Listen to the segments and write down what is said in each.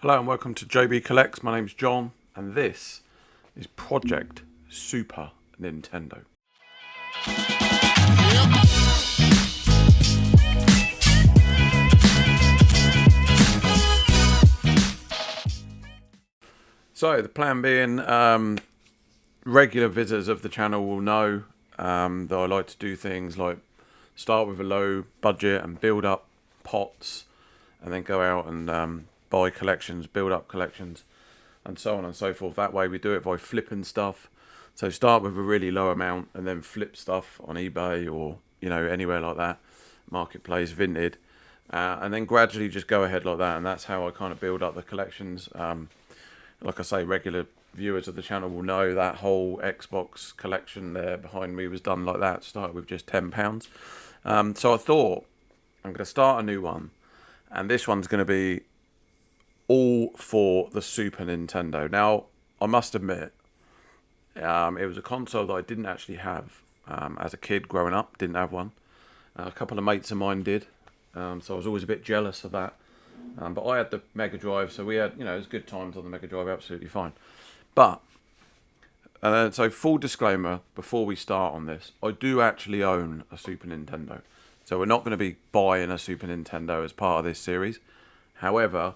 Hello and welcome to JB Collects. My name's John and this is Project Super Nintendo. So the plan being, regular visitors of the channel will know that I like to do things like start with a low budget and build up pots and then go out and buy collections, build up collections, and so on and so forth. That way we do it by flipping stuff. So start with a really low amount and then flip stuff on eBay or anywhere like that, marketplace, Vinted, and then gradually just go ahead like that. And that's how I kind of build up the collections. Like I say, regular viewers of the channel will know that whole Xbox collection there behind me was done like that. Started with just £10. So I thought I'm going to start a new one, and this one's going to be all for the Super Nintendo. Now, I must admit, it was a console that I didn't actually have as a kid growing up. Didn't have one. A couple of mates of mine did, so I was always a bit jealous of that. But I had the Mega Drive, so we had, it was good times on the Mega Drive, absolutely fine. But, so full disclaimer, before we start on this, I do actually own a Super Nintendo. So we're not going to be buying a Super Nintendo as part of this series. However,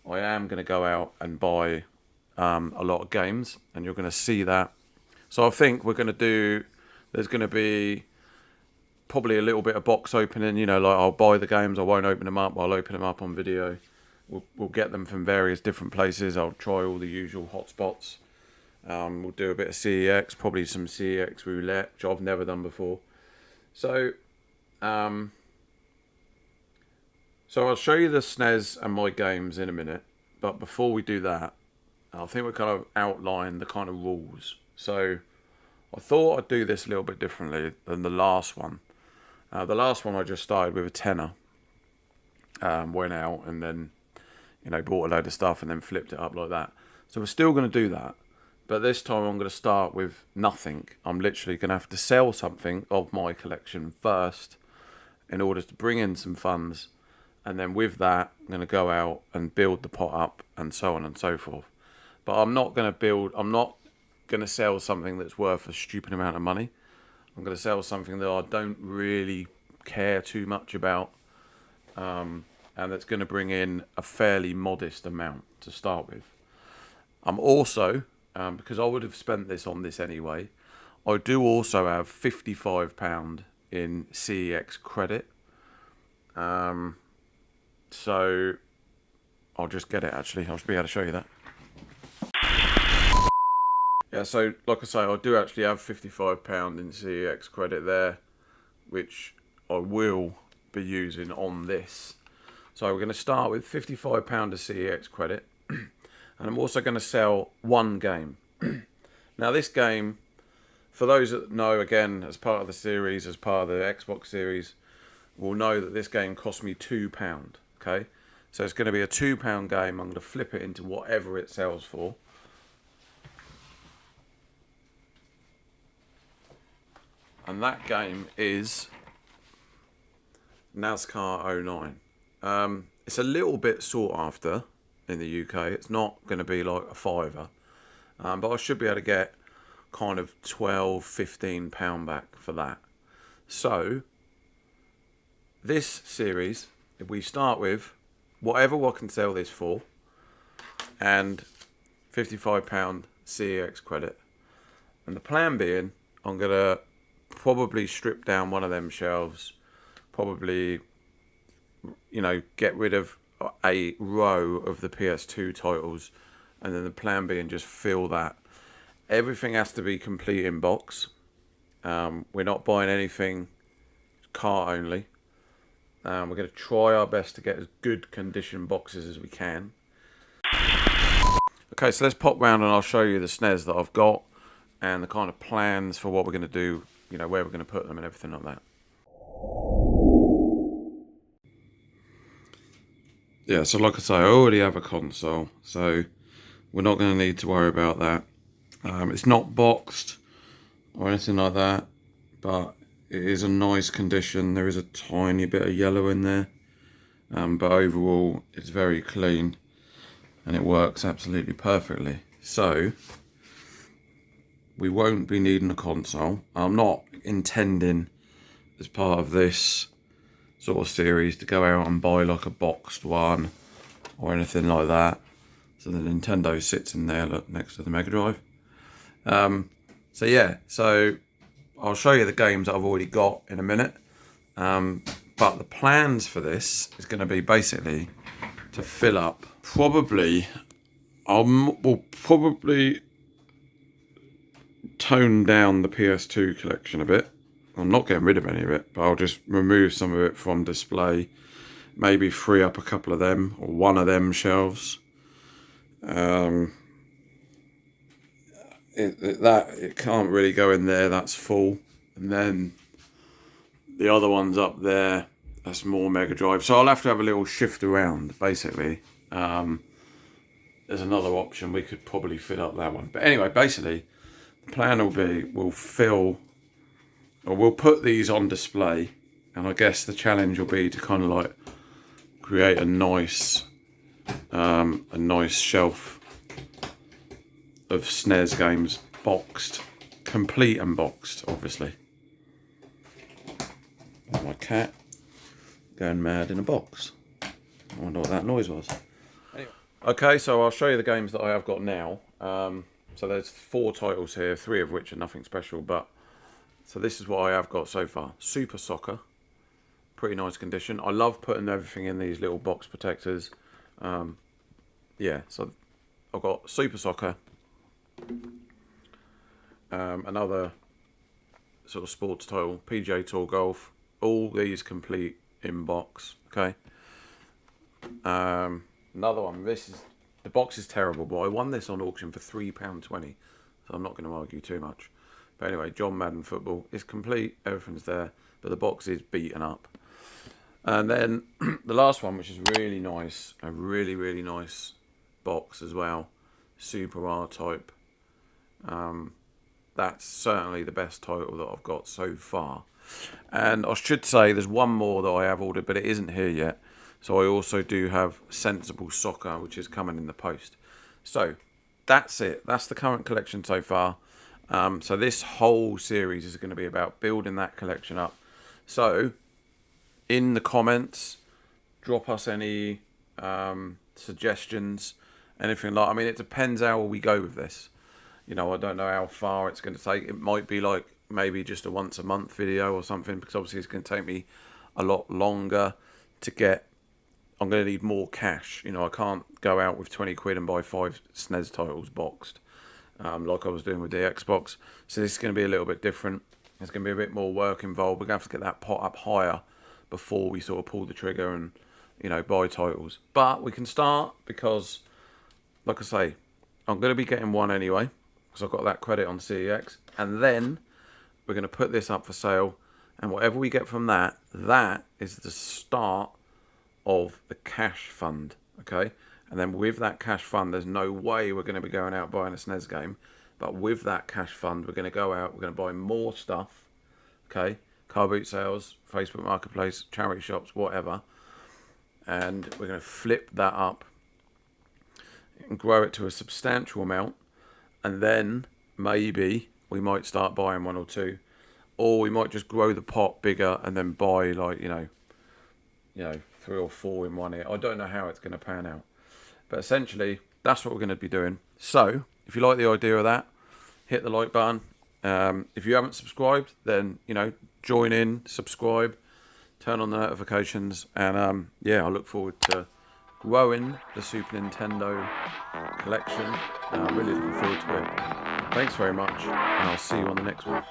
I am going to go out and buy a lot of games, and you're going to see that. So I think we're going to do, there's going to be probably a little bit of box opening, like I'll buy the games, I won't open them up, I'll open them up on video. We'll get them from various different places. I'll try all the usual hotspots. We'll do a bit of CEX, probably some CEX roulette, which I've never done before. So I'll show you the SNES and my games in a minute, but before we do that, I think we'll kind of outline the kind of rules. So I thought I'd do this a little bit differently than the last one. The last one I just started with a tenner, went out and then, bought a load of stuff and then flipped it up like that. So we're still going to do that, but this time I'm going to start with nothing. I'm literally going to have to sell something of my collection first in order to bring in some funds. And then with that, I'm going to go out and build the pot up and so on and so forth. But I'm not going to sell something that's worth a stupid amount of money. I'm going to sell something that I don't really care too much about. And that's going to bring in a fairly modest amount to start with. I'm also, because I would have spent this on this anyway, I do also have £55 in CEX credit. So I'll just get it actually. I'll just be able to show you that. Yeah, so like I say, I do actually have £55 in CEX credit there, which I will be using on this. So we're going to start with £55 of CEX credit. And I'm also going to sell one game. Now this game, for those that know, again, as part of the series, as part of the Xbox series, will know that this game cost me £2. Okay, so it's going to be a £2 game. I'm going to flip it into whatever it sells for. And that game is NASCAR 09. It's a little bit sought after in the UK. It's not going to be like a fiver. But I should be able to get kind of £12-15 back for that. So this series, if we start with whatever I can sell this for and £55 CEX credit, and the plan being I'm going to probably strip down one of them shelves, probably get rid of a row of the PS2 titles, and then the plan being just fill that. Everything has to be complete in box. We're not buying anything cart only. We're going to try our best to get as good condition boxes as we can. Okay, so let's pop round and I'll show you the SNES that I've got and the kind of plans for what we're going to do, where we're going to put them and everything like that. Yeah, so like I say, I already have a console, so we're not going to need to worry about that. It's not boxed or anything like that, but it is a nice condition. There is a tiny bit of yellow in there, but overall it's very clean. and it works absolutely perfectly. So we won't be needing a console. I'm not intending, as part of this sort of series, to go out and buy like a boxed one or anything like that. So the Nintendo sits in there, look, next to the Mega Drive. So yeah, so I'll show you the games that I've already got in a minute. But the plans for this is going to be basically to fill up. Probably, we'll probably tone down the PS2 collection a bit. I'm not getting rid of any of it, but I'll just remove some of it from display. Maybe free up a couple of them or one of them shelves. It can't really go in there. That's full, and then the other one's up there. That's more Mega Drive. So I'll have to have a little shift around, basically. There's another option. We could probably fill up that one. But anyway, basically, the plan will be we'll put these on display. And I guess the challenge will be to kind of like create a nice shelf of SNES games, boxed, complete and boxed, obviously. My cat going mad in a box. I wonder what that noise was. Anyway. Okay, so I'll show you the games that I have got now. So there's 4 titles here, 3 of which are nothing special, but so this is what I have got so far. Super Soccer, pretty nice condition. I love putting everything in these little box protectors. Yeah, so I've got Super Soccer, another sort of sports title, PGA Tour Golf. All these complete in box. Okay. Another one. The box is terrible, but I won this on auction for £3.20, so I'm not going to argue too much. But anyway, John Madden Football is complete. Everything's there, but the box is beaten up. And then the last one, which is really nice, a really, really nice box as well, Super R-Type. That's certainly the best title that I've got so far. And I should say there's one more that I have ordered, but it isn't here yet. So I also do have Sensible Soccer, which is coming in the post. So that's it. That's the current collection so far. So this whole series is going to be about building that collection up. So in the comments, drop us any suggestions, anything like. I mean, it depends how we go with this. You know, I don't know how far it's going to take. It might be like maybe just a once a month video or something, because obviously it's going to take me a lot longer to get. I'm going to need more cash. You know, I can't go out with 20 quid and buy 5 SNES titles boxed, like I was doing with the Xbox. So this is going to be a little bit different. There's going to be a bit more work involved. We're going to have to get that pot up higher before we sort of pull the trigger and, you know, buy titles. But we can start because, like I say, I'm going to be getting one anyway, because I've got that credit on CEX. And then we're going to put this up for sale. And whatever we get from that, that is the start of the cash fund, okay? And then with that cash fund, there's no way we're going to be going out buying a SNES game. But with that cash fund, we're going to go out, we're going to buy more stuff, okay? Car boot sales, Facebook Marketplace, charity shops, whatever. And we're going to flip that up and grow it to a substantial amount. And then maybe we might start buying 1 or 2. Or we might just grow the pot bigger and then buy, like, you know, 3 or 4 in one here. I don't know how it's going to pan out. But essentially, that's what we're going to be doing. So, if you like the idea of that, hit the like button. If you haven't subscribed, then, you know, join in, subscribe, turn on the notifications. And, yeah, I look forward to growing the Super Nintendo collection. I'm really looking forward to it. Thanks very much, and I'll see you on the next one.